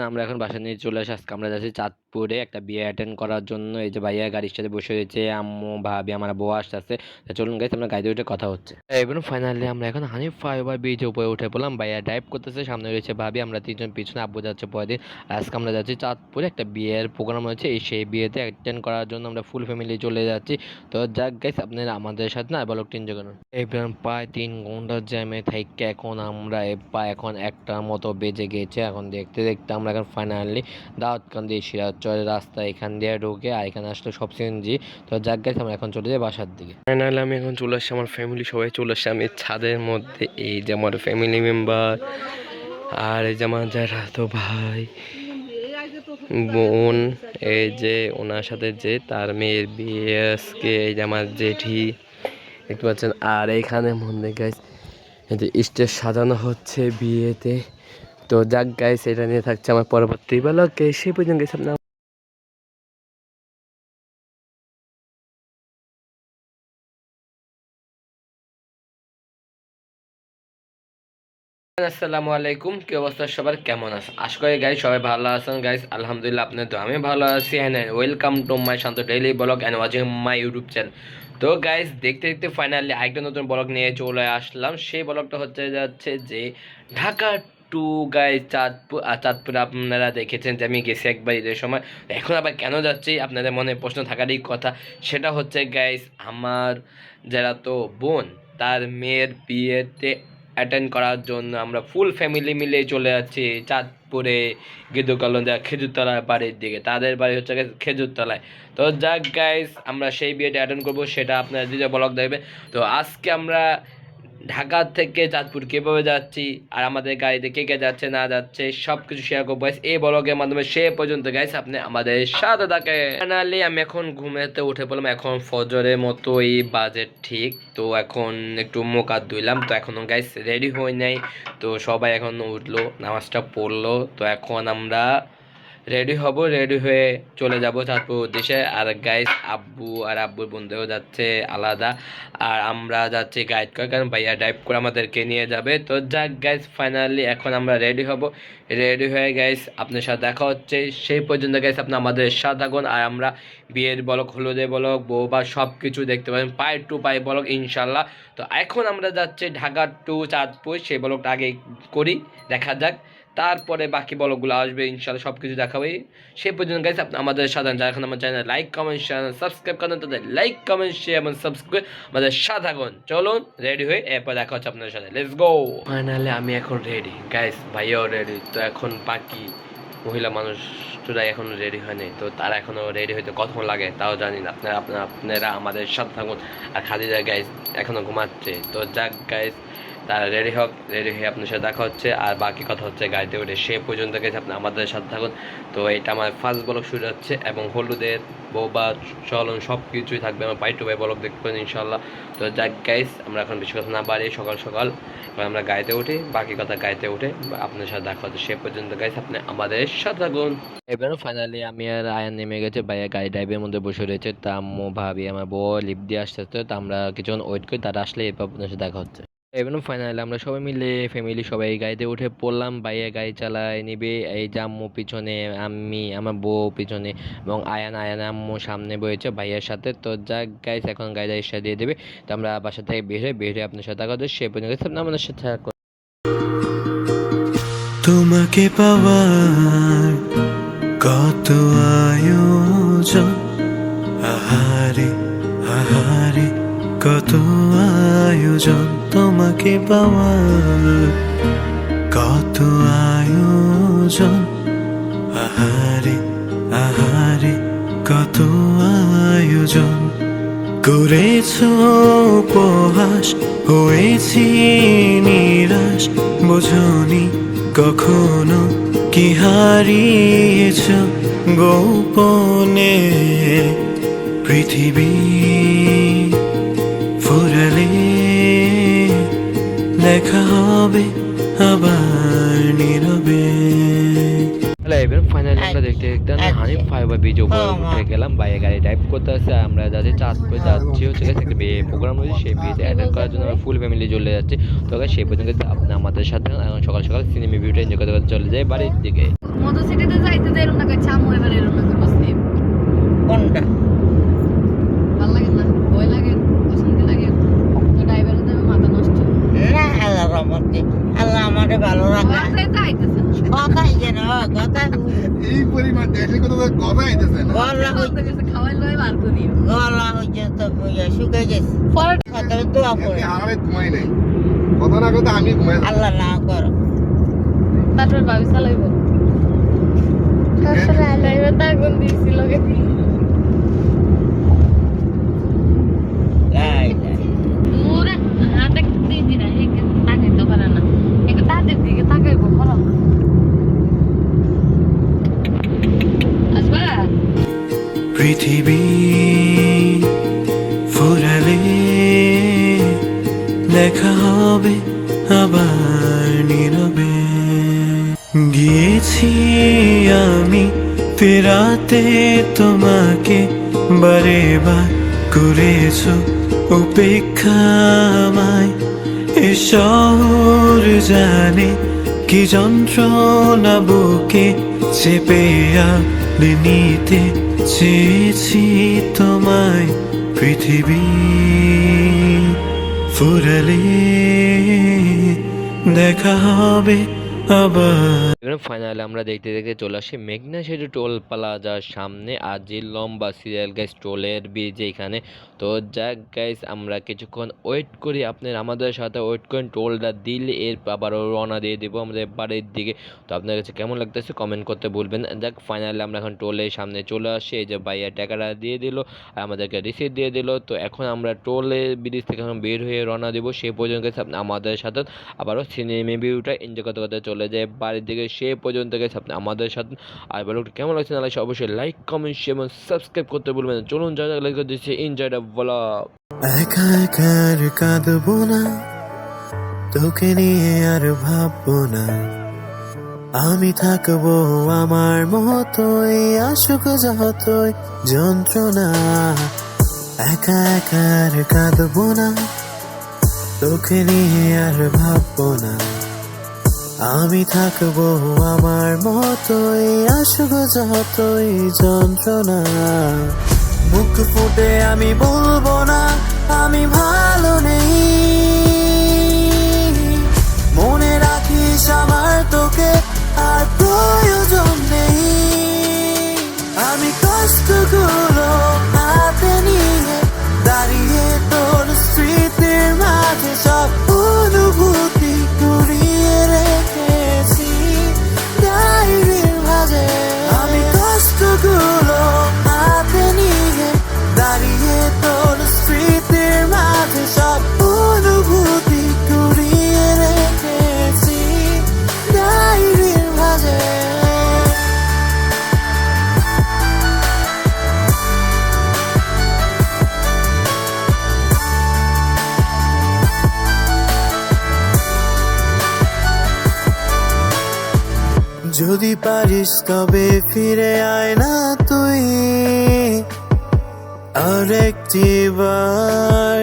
আমরা এখন বাসা নিয়ে চলে আসি। আজকে আমরা যাচ্ছি চাঁদপুরে একটা বিয়ে অ্যাটেন্ড করার জন্য। এই যে ভাইয়া গাড়ির সাথে বসে রয়েছে, আম্মু ভাবি আমার বউ আসতেছে। চলুন গাইস, আমরা গাড়িতে উঠে কথা হচ্ছে। এবং ফাইনালি আমরা এখন হানিফ ফ্লাইওভার ব্রিজের উপরে উঠে পড়লাম। ভাইয়া ড্রাইভ করতেছে, সামনে রয়েছে ভাবি, আমরা তিনজন পিছনে, আব্বু যাচ্ছে পরের দিন। আজকে আমরা যাচ্ছি চাঁদপুরে, একটা বিয়ের প্রোগ্রাম হয়েছে, সেই বিয়েতে অ্যাটেন্ড করার জন্য আমরা ফুল ফ্যামিলি চলে যাচ্ছি। তো যাক গাইস, আপনারা আমাদের সাথে না বলক তিন জন এবার প্রায় 3 ঘন্টার জ্যামে থাইকা এখন আমরা এখন 1টার মতো বেজে গেছে। এখন দেখতে দেখতে আমরা এখন ফাইনালি দাউদকান্দি সিরাজচরের রাস্তা এখান দিয়ে ঢুকে, আর এখানে আসলে সব সিএনজি। তো যাক গাইস, আমরা এখন চলে যাই বাসার দিকে। ফাইনালি আমি এখন চলে আসছি, আমার ফ্যামিলি সবাই চলে আসছে। আমি ছাদের মধ্যে, এই যে আমার ফ্যামিলি মেম্বার, আর এই যে আমার যারা তো ভাই বোন, এই যে ওনার সাথে যে তার মেয়ের বিয়ে আজকে, এই যে আমার জেঠি দেখতে পাচ্ছেন। আর এইখানে মধ্যে গাইস এই যে স্টেজ সাজানো হচ্ছে বিয়েতে। তো যাক গাইস, এটা নিয়ে থাকছে আমার পরবর্তী ব্লগে। সেই পর্যন্ত গেছে আপনার। আসসালামু আলাইকুম, কি অবস্থা সবার, কেমন আছে? আশা করি গাইস সবাই ভালো আছেন। গাইস আলহামদুলিল্লাহ, আপনার তো আমি ভালো আছি। And welcome to my Shanto daily blog and watching my YouTube channel. তো গাইস দেখতে দেখতে ফাইনালি আরেকটা নতুন ব্লগ নিয়ে চলে আসলাম। সেই ব্লগটা হচ্ছে যাচ্ছে যে ঢাকা টু গাইস চাঁদপুর। চাঁদপুর আপনারা দেখেছেন যে আমি গেছি একবার ঈদের সময়। এখন আবার কেন যাচ্ছি আপনাদের মনে প্রশ্ন থাকারই কথা। সেটা হচ্ছে গাইস, আমার যারা তো বোন, তার মেয়ের বিয়েতে অ্যাটেন্ড করার জন্য আমরা ফুল ফ্যামিলি মিলে চলে যাচ্ছি চাঁদপুরে, গেদুকালন্দা খেজুরতলার বাড়ির দিকে। তাদের বাড়ি হচ্ছে খেজুরতলায়। তো যাক গাইস, আমরা সেই বিয়েটা অ্যাটেন্ড করবো, সেটা আপনারা দিতে ব্লগ দেখবে। তো আজকে আমরা ঢাকা থেকে চাঁদপুর কীভাবে যাচ্ছি, আর আমাদের গাড়িতে কে কে যাচ্ছে না যাচ্ছে সব কিছু শেয়ার করবো এই ব্লগের মাধ্যমে। সে পর্যন্ত গাইস আপনি আমাদের সাথে থাকে। ফাইনালি আমি এখন ঘুমেতে উঠে পড়লাম, এখন ফজরের মতোই বাজে ঠিক। তো এখন একটু মুখ হাত ধুইলাম, তো এখনও গাইস রেডি হই নাই। তো সবাই এখন উঠলো, নামাজটা পড়লো। তো এখন আমরা রেডি হব, রেডি হয়ে চলে যাব চাঁদপুর উদ্দেশ্যে। আর গাইস আব্বু আর আব্বুর বন্ধুও যাচ্ছে আলাদা, আর আমরা যাচ্ছি গাইড করে, কারণ ভাইয়া ড্রাইভ করে আমাদেরকে নিয়ে যাবে। তো যাক গাইস, ফাইনালি এখন আমরা রেডি হব। রেডি হয়ে গাইস আপনার সাথে দেখা হচ্ছে। সেই পর্যন্ত গাইস আপনি আমাদের সাথে থাকুন, আর আমরা বিয়ের বলক, হলুদের বলক, বউ বা সব কিছু দেখতে পাবেন, পাই টু পাই বলক ইনশাল্লাহ। তো এখন আমরা যাচ্ছি ঢাকা টু চাঁদপুর, সেই বলকটা আগে করি, দেখা যাক, তারপরে বাকি ব্লগগুলো আসবে ইনশাআল্লাহ, সব কিছু দেখাবে। সেই পর্যন্ত গাইস আপনি আমাদের সাথে, যারা এখন আমার channel like comment share subscribe করেন, তাদের লাইক কমেন্ট শেয়ার এবং সাবস্ক্রাইব আমাদের সাথে থাকুন। চলুন রেডি হয়ে এরপর দেখা হচ্ছে আপনাদের সাথে। Let's go. ফাইনালি আমি এখন রেডি গাইস, ভাইয়াও রেডি। তো এখন বাকি মহিলা মানুষরা এখনো রেডি হয়নি, তো তারা এখনো রেডি হইতে কতক্ষণ লাগে তাও জানি না। আপনারা আমাদের সাথে থাকুন। আর খাদিজা গাইস এখনো ঘুমাচ্ছে। তো যাক গাইস, তারা রেডি হোক, রেডি হয়ে আপনার সাথে দেখা হচ্ছে, আর বাকি কথা হচ্ছে গাড়িতে উঠে। সে পর্যন্ত গেছে আপনি আমাদের সাথে থাকুন। তো এটা আমার ফার্স্ট ব্লগ শুরু হচ্ছে, এবং হলুদের বৌবা চলন সব কিছুই থাকবে আমার পাই টু পাই ব্লগ দেখতে পারেন ইনশাল্লাহ। তো যাক গাইস, আমরা এখন বেশি কথা না বাড়িয়ে সকাল সকাল এবার আমরা গাড়িতে উঠি, বাকি কথা গাড়িতে উঠে আপনার সাথে দেখা হচ্ছে। সে পর্যন্ত গাইস আপনি আমাদের সাথে থাকুন। এবারও ফাইনালি আমি আর আয়ান নেমে গেছে, ভাইয়া গাড়ি ড্রাইভের মধ্যে বসে রয়েছে। তা আম্মু ভাবি আমার বউ লিফট দিয়ে আসতে আসতে, তো আমরা কিছুক্ষণ ওয়েট করি, তারা আসলে এরপর আপনার সাথে দেখা হচ্ছে। এবং ফাইনালি আমরা সবাই মিলে ফ্যামিলি সবাই গাড়িতে উঠে পড়লাম। ভাইয়া গাড়ি চালায় নিবে, এই যে আম্মু পিছনে, আমি আমার বউ পিছনে, এবং আয়ান আম্মু সামনে বয়েছে ভাইয়ের সাথে। তো যাক গাইস, এখন গাড়িটা এসে দিয়ে দেবে। তো আমরা বাসা থেকে বের হয়ে আপনার সাথে দেখা হচ্ছে। সে পর্যন্ত আপনি আমাদের সাথে থাকুন। তোমাকে পাওয়ার কত আয়োজন, আহারে আহারে কত আয়োজন, তোমাকে পাওয়ার কত আয়োজন, আহারে আহারে কত আয়োজন। করেছো উপহাস, হয়েছি নিরাশ, বোঝনি কখনো কি হারিয়েছ গোপনে। পৃথিবী ফুরালে দেখা হবে আবার নীরবে। এবার ফাইনালি আমরা দেখতে দেখতে হানিফ ফ্লাইওভার ব্রিজের উপরে উঠে গেলাম। বাইরে গাড়ি ড্রাইভ করতে আসছে, আমরা যাচ্ছি চাঁদপুর, যাচ্ছি হচ্ছে একটা বিয়ে প্রোগ্রাম রয়েছে, সেই বিয়েতে অ্যাটেন্ড করার জন্য আমরা ফুল ফ্যামিলি চলে যাচ্ছি। তো সেই পর্যন্ত আপনি আমাদের সাথে এখন সকাল সকাল সিনেমা ভিউটা এনজয় করতে চলে যায় বাড়ির দিকে। কেন কথা এই পরিমাণ দেশে কত কথা আইতেছে না গলা হইছে গলা হইছে তো শুকাই গেছে কথা দোয়া পড়ে এমনি হারামে ঘুমাই নাই কথা না কথা আমি ঘুমাই আল্লাহ না করো তারপর ভাবি চালাইব তারপরে আলাইবে তার কোন দিছিল লাই লাই ওরে হাতে দিয়ে দিনা হেকে তাকাইতে পারে না হেকে তাদের দিকে তাকাইবো ভালো আসবা পৃথিবী ফুরালে দেখা হবে আবার নীরবে গিয়েছি আমি ফেরাতে তোমাকে বারে বার করেছো উপেক্ষা আমায় এ শহর জানে কি যন্ত্রণা বুকে চেপে আলে নিতে চেয়েছি তোমায় পৃথিবী ফুরালে দেখা হবে আবার। এবার ফাইনালি আমরা দেখতে দেখতে চলে আসি মেঘনা সেতু টোল প্লাজার সামনে আর যে লম্বা সিরিয়াল গাইস টোলের ব্রিজ এখানে। তো যাক গাইস আমরা কিছুক্ষণ ওয়েট করি, আপনার আমাদের সাথে ওয়েট করেন, টোলটা দিলে এর আবারও রওনা দিয়ে দেবো আমাদের বাড়ির দিকে। তো আপনার কাছে কেমন লাগতেছে কমেন্ট করতে ভুলবেন। যাক ফাইনালি আমরা এখন টোলের সামনে চলে আসি, এই যে ভাইয়া টাকাটা দিয়ে দিল আর আমাদেরকে রিসিপ্ট দিয়ে দিল। তো এখন আমরা টোলের ব্রিজ থেকে এখন বের হয়ে রওনা দেবো, সেই পর্যন্ত guys আমাদের সাথে আবারও সিনেমা ভিউটা এনজয় করতে করতে চলে যায় বাড়ির দিকে। সে পর্যন্ত গেছে আপনি আমাদের সাথে আর ব্লগটি কেমন লাগছে না লাগছে অবশ্যই লাইক কমেন্ট শেয়ার এবং সাবস্ক্রাইব করতে ভুলবেন না। চলুন যা যা লাইক করে দিচ্ছি এনজয় দ্য ব্লগ। একা একা আর কাঁদবো না, তোকে নিয়ে আর ভাববো না, আমি থাকবো আমার মতোই আসুক যতই যন্ত্রণা। একা একা আর কাঁদবো না, তোকে নিয়ে আর ভাববো না, আমি থাকবো আমার মতোই আসুক যতই যন্ত্রণা। মুখ ফুটে আমি বলবো না আমি ভালো নেই, মনে রাখিস আমার তোকে আর প্রয়োজন নেই। আমি কষ্টগুলো হাতে নিয়ে দাঁড়িয়ে তোর স্মৃতির মাঝে সব অনুভূতি কুড়িয়ে রেখেছি ডায়েরির মাঝে। আমি কষ্টগুলো হাতে নিয়ে দাঁড়িয়ে তোর স্মৃতির মাঝে সব অনুভূতি কুড়িয়ে রেখেছি ডায়েরির মাঝে। যদি পারিস তবে ফিরে আয় না তুই আরেকটি বার,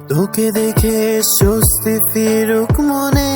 তোকে দেখে স্বস্তি ফিরুক মনে।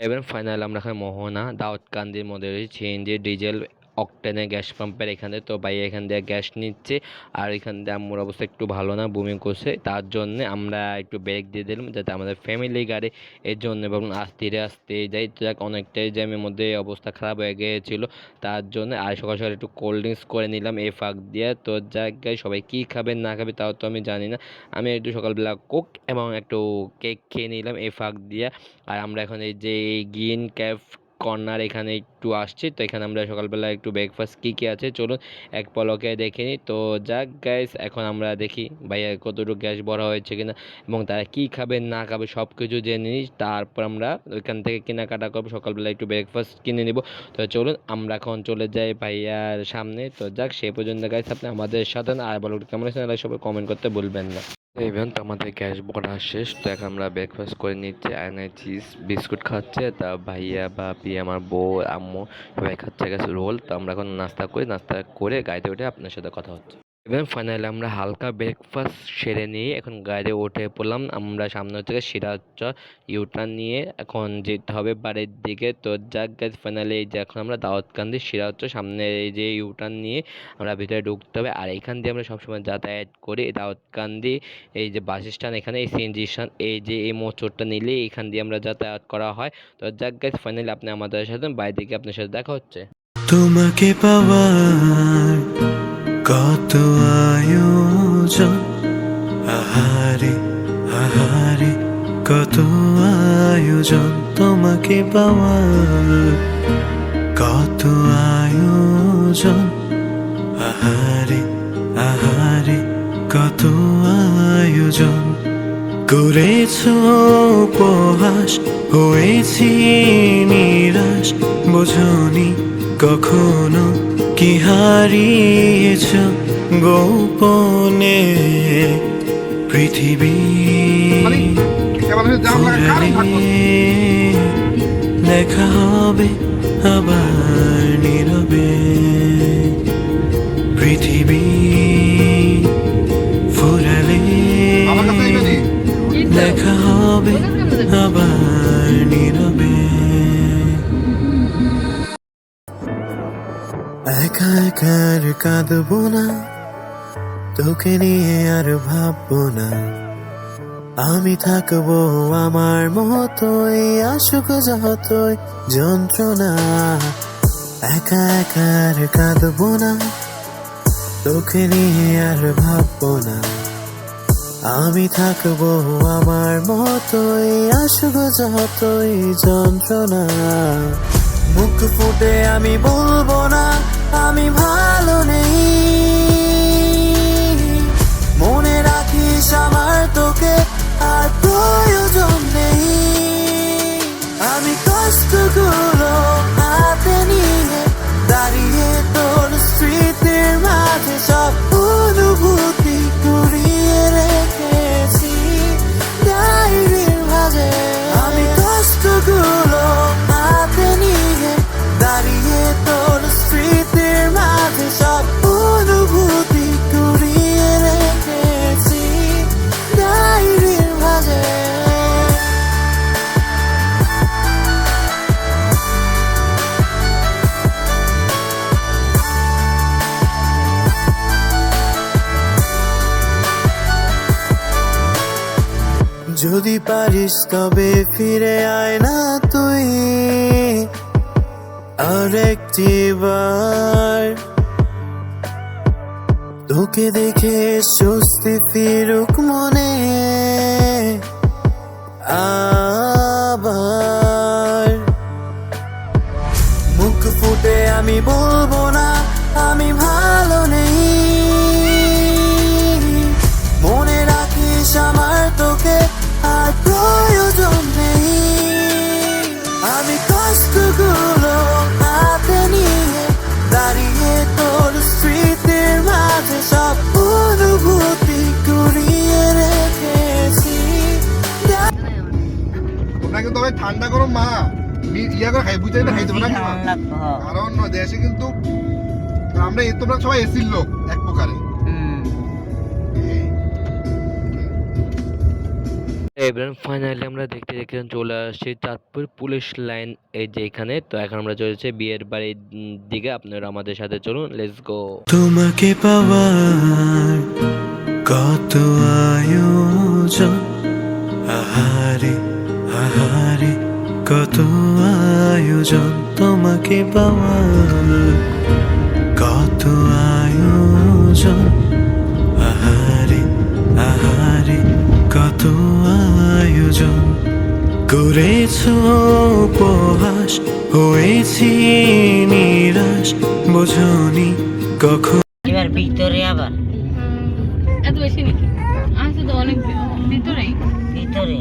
এবার ফাইনাল আমরা এখানে মোহনা দাউদকান্দির মধ্যে রয়েছে সিএনজি ডিজেল অকটেনের গ্যাস পাম্পের এখানে। তো ভাই এখান থেকে গ্যাস নিচ্ছে আর এখান থেকে আমার অবস্থা একটু ভালো না, বমি করছে, তার জন্য আমরা একটু ব্রেক দিয়ে দিলাম যাতে আমাদের ফ্যামিলি গাড়ি এর জন্য এবং আস্তে আস্তে যাই। তো যাক অনেকটাই জ্যামের মধ্যে অবস্থা খারাপ হয়ে গিয়েছিল, তার জন্য আর সকাল সকাল একটু কোল্ড ড্রিঙ্কস করে নিলাম এই ফাঁক দিয়ে। তো যাক গাই সবাই কী খাবে না খাবে তাও তো আমি জানি না, আমি একটু সকালবেলা কোক এবং একটু কেক খেয়ে নিলাম এই ফাঁক দিয়ে। আর আমরা এখন এই যে গ্রিন ক্যাফ কর্নার এখানে একটু আসছি, তো এখানে আমরা সকালবেলা একটু ব্রেকফাস্ট কী কী আছে চলুন এক পলকে দেখে নিই। তো যাক গ্যাস এখন আমরা দেখি ভাইয়া কতটুকু গ্যাস ভরা হয়েছে কিনা এবং তারা কী খাবে না খাবে সব কিছু জেনে নিই, তারপর আমরা ওইখান থেকে কেনাকাটা করবো, সকালবেলা একটু ব্রেকফাস্ট কিনে নিব। তো চলুন আমরা এখন চলে যাই ভাইয়ার সামনে। তো যাক সেই পর্যন্ত গাইস আপনি আমাদের সাথে আর বলুন কেমন আছে সবাই কমেন্ট করতে ভুলবেন না। ইভেন তো আমাদের গ্যাস ভরা শেষ, তো এখন আমরা ব্রেকফাস্ট করে নিচ্ছি, আয়নায় চিজ বিস্কুট খাচ্ছে, তা ভাইয়া বাপি আমার বউ আম্মু সবাই খাচ্ছে গেছে রোল। তো আমরা এখন নাস্তা করি, নাস্তা করে গাড়িতে উঠে আপনার সাথে কথা হচ্ছে। এবং ফাইনালি আমরা হালকা ব্রেকফাস্ট সেরে নিয়ে এখন গাড়ি উঠে পড়লাম। আমরা সামনে থেকে সিরাজচর ইউটার্ন নিয়ে এখন যেতে হবে বাড়ির দিকে। তো যাক গাইস, ফাইনালি এই যে এখন আমরা দাউদকান্দি সিরাজচর সামনে এই যে ইউটার্ন নিয়ে আমরা ভিতরে ঢুকতে হবে। আর এখান দিয়ে আমরা সবসময় যাতায়াত করি। দাউদকান্দি এই যে বাস স্ট্যান্ড, এখানে এই সিএনজি স্ট্যান্ড, এই যে এই মোচরটা নিলে এখান দিয়ে আমরা যাতায়াত করা হয়। তো যাক গাইস, ফাইনালি আপনি আমাদের সাথে বাইরে দিকে আপনার সাথে দেখা হচ্ছে। তোমাকে পাওয়ার কত আয়োজন, আহারে আহারে কত আয়োজন, তোমাকে পাওয়ার কত আয়োজন, আহারে আহারে কত আয়োজন, করেছো উপহাস হয়েছি নিরাশ, বোঝনি কখনো কি হারিয়েছ গোপনে পৃথিবী কেমন হয়েছে? জাম লাগা কারণ থাকবো। দেখা হবে আবার নীরবে পৃথিবী ফুরালে আমার কাছে আইবেনি? দেখা হবে আবার নীরবে। একা একা আর কাঁদবো না, তোকে নিয়ে আর ভাববো না, আমি থাকবো আমার মতোই, আসুক যতই যন্ত্রণা। একা একা আর কাঁদবো না, তোকে নিয়ে আর ভাববো না, আমি থাকবো আমার মতোই, আসুক যতই যন্ত্রণা। মুখ ফুটে আমি বলবো না আমি ভালো নেই, মনে রাখিস আমার তোকে আর প্রয়োজন নেই। আমি কষ্টগুলো হাতে নিয়ে দাঁড়িয়ে তোর স্মৃতির মাঝে সব অনুভূতি কুড়িয়ে রেখেছি ডায়েরির মাঝে। আমি কষ্টগুলো হাতে নিয়ে দাঁড়িয়ে তোর স্মৃতির মাঝে সব অনুভূতি কুড়িয়ে রেখেছি ডায়েরির মাঝে। যদি পারিস তবে ফিরে আয় না তুই আরেকটি বার, তোকে দেখে স্বস্তি ফিরুক মনে আবার। মুখ ফুটে আমি বলবো না আমি ভালো নেই, মনে রাখিস আমার তোকে আর প্রয়োজন নেই। আমি কষ্টগুলো হাতে নিয়ে দাঁড়িয়ে তোর স্মৃতির মাঝে সব অনুভূতি কুড়িয়ে রেখেছি। তোমরা কিন্তু ভাই ঠান্ডা গরম মা ইয়া করে খাই বুঝতে না খাইতে না কেমন লাগতো? কারণ দেশে কিন্তু আমরা তোমরা সবাই এসির লোক এক প্রকারে। এবার ফাইনালি আমরা দেখতে দেখতে চলে আসছি চাঁদপুর পুলিশ লাইন, এই যে এখানে। তো এখন আমরা চলেছি বিয়ের বাড়ির দিকে, আপনারা আমাদের সাথে চলুন, লেটস গো। তোমাকে পাওয়ার কত আয়োজন, আহারে আহারে কত আয়োজন, তোমাকে পাওয়ার কত আয়োজন, আহারে আহারে কত আয়োজন, করেছো উপহাস হয়েছি নিরাশ, বোঝনি কখন এবার ভিতরে আবার এত বেশি নাকি? আছে তো অনেক ভিতরেই। ভিতরে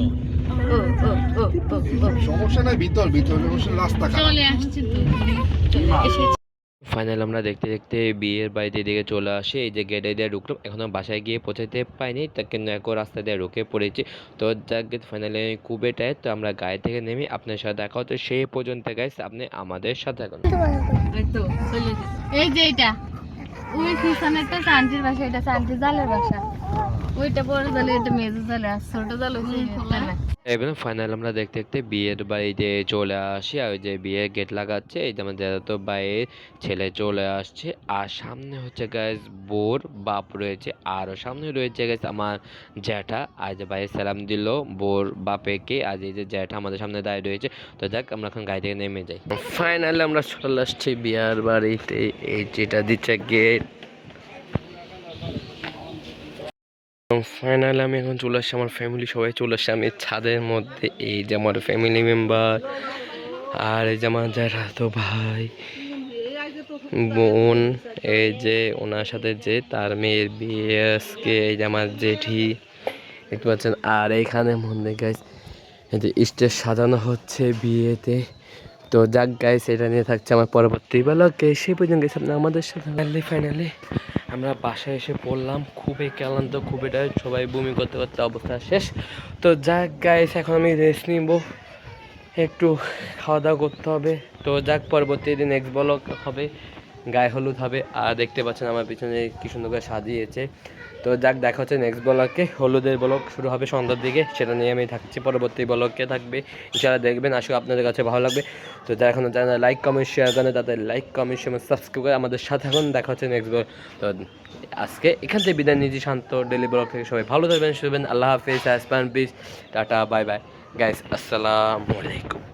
ও ও ও ও ও সমস্যা নাই, ভিতর সমস্যা রাস্তা খারাপ। চলে আসছে তো এসেছে। ফাইনাল আমরা দেখতে দেখতে বিয়ের বাড়িতে দিকে চলে আসি, এই যে গেটে দিয়ে ঢুকলাম, এখনো বাসায় গিয়ে পৌঁছাতে পাইনি, তা কিন্তু একো রাস্তা দিয়ে ঢুকে পড়েছি। তো যাক ফাইনালি খুবই টায়ার্ড, তো আমরা গাড়ি থেকে নেমে আপনার সাথে দেখা হতো সেই পর্যন্ত গাইস, আপনি আমাদের সাথে এখন। এই তো চলে এসেছে। এই যে এটা ওই পিছনেরটা শান্তির বাসা, এটা শান্তি জালের বাসা। ওইটা বড় জালে, এটা মেজো জালে, আর ছোট জাল হচ্ছে এবার ফাইনাল আমরা দেখতে দেখতে বিয়ের বাড়িতে চলে আসি, আর ওই যে বিয়ের গেট লাগাচ্ছে, এই যে আমার তো ভাইয়ের ছেলে চলে আসছে, আর সামনে হচ্ছে গাইস বোর বাপ রয়েছে, আর সামনে রয়েছে গাইস আমার জ্যাঠা, আর যে ভাইয়ের সালাম দিল বোর বাপেকে, আর এই যে জ্যাঠা আমাদের সামনে দাঁড়িয়ে রয়েছে। তো যাক আমরা এখন গাড়ি থেকে নেমে যাই। ফাইনালি আমরা চলে আসছি বিয়ার বাড়িতে, এই যেটা দিচ্ছে গেট। ফাইনালি আমি এখন চলে আসছি, আমার ফ্যামিলি সবাই চলে আসছে আমি ছাদের মধ্যে, এই যে আমার ফ্যামিলি মেম্বার, আর এই যে আমার জ্যাঠাতো ভাই বোন, এই যে ওনার সাথে যে তার মেয়ের বিয়ে আজকে, এই যে আমার জেঠি দেখতে পাচ্ছেন, আর এইখানে মধ্যে গাইস এই যে স্টেজ সাজানো হচ্ছে বিয়েতে। তো যাক গাইস, এটা নিয়ে থাকছে আমার পরবর্তী ব্লগে। সেই পর্যন্ত গেছে আপনার আমাদের সাথে। ফাইনালি আমরা বাসায় এসে পড়লাম, খুবই ক্লান্ত, খুবই টায়ার্ড, সবাই বমি করতে করতে অবস্থা শেষ। তো যাক গাইস, এখন আমি রেস্ট নিব, একটু খাওয়া দাওয়া করতে হবে। তো যাক, পরবর্তী দিন নেক্সট ব্লগ হবে, গায়ে হলুদ হবে, আর দেখতে পাচ্ছেন আমার পিছনে কি সুন্দর করে সাজিয়েছে। তো যাক, দেখা হচ্ছে নেক্সট ব্লগে। হলুদের ব্লগ শুরু হবে সন্ধ্যার দিকে, সেটা নিয়ে আমি থাকছি, পরবর্তী ব্লগে থাকবে ইনশাআল্লাহ, দেখবেন, আশা করি আপনাদের কাছে ভালো লাগবে। তো যারা এখনো জানা লাইক কমেন্ট শেয়ার করেন, তাদের লাইক কমেন্ট শেয়ার সাবস্ক্রাইব করে আমাদের সাথে এখন দেখা হচ্ছে নেক্সট ব্লগ। তো আজকে এখান থেকে বিদায় নিচ্ছি, শান্ত ডেলি ব্লগ থেকে। সবাই ভালো থাকবেন, শুনবেন, আল্লাহ হাফিজ, peace, tata, bye bye guys, আসসালামু আলাইকুম।